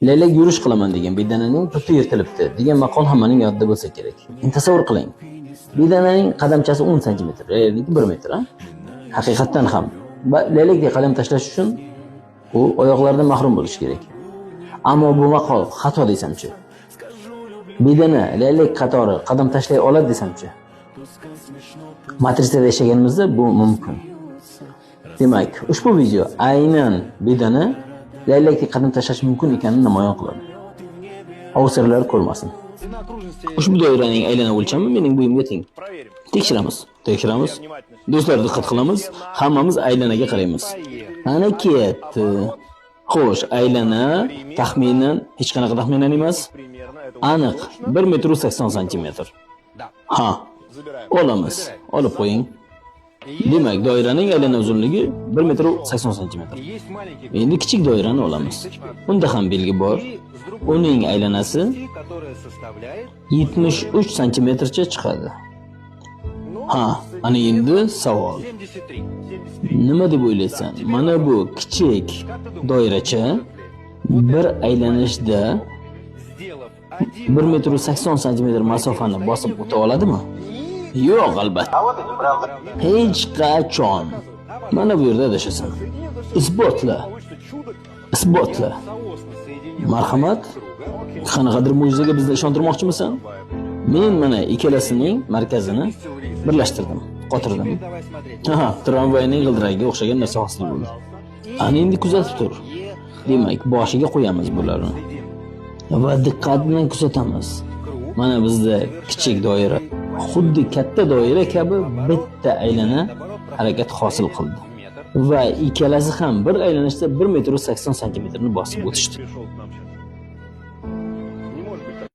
Laylak yurish qilaman degan bedananing puti yirtilibdi degan maqol hammaning yodida bo'lsa kerak. Endi tasavvur qiling. Bedananing qadamchasi 10 cm, laylakligi 1 metr. Haqiqatan ham laylakdek qadam tashlash uchun u oyoqlaridan mahrum bo'lish kerak. Ammo bu maqol xato desamchi. Bedana laylak qatori qadam tashlay oladi desamchi. Matrisda yashaganimizda bu mumkin. Demak, ushbu video aynan bedana laylakdek qadam tashlash mumkin ekanini namoyon qiladi. Ovsirlar ko'rmasin. Ushbu doiraning aylana o'lchami mening bo'yimga teng. Tekshiramiz. Do'stlar, diqqat qilamiz. Hammamiz aylanaga qaraymiz. Ana ketdi. Xo'sh, aylana taxminan hech qanaqa taxminan emas. Aniq 1,80 m. Ha, olamiz. Olib qo'ying. Demak, doiraning aylana uzunligi 1,80 m. Endi kichik doirani olamiz. Unda ham belgi bor. Uning aylanasi 73 cm cha chiqadi. Ha, ana endi savol. Nima deb o'ylaysan? Mana bu kichik doiracha bir aylanishda 1,80 m masofani bosib o'ta oladimi? Yo'q, albatta. Hech qachon. Mana bu yerda adashasan. Isbotla. Marhamat. Qanaqadir mo'jizaga bizni ishontirmoqchimisan? Men mana ikkalasining markazini birlashtirdim, qotirdim. Aha, tramvayning g'ildiragiga o'xshagan narsa hosil bo'ldi. Ana endi kuzatib tur. Demak, boshiga qo'yamiz bularni. Va diqqat bilan kuzatamiz. Mana bizda kichik doira xuddi katta doira kabi bitta aylana harakat hosil qildi. Va ikkalasi ham bir aylanishda 1,80 m ni bosib o'tishdi.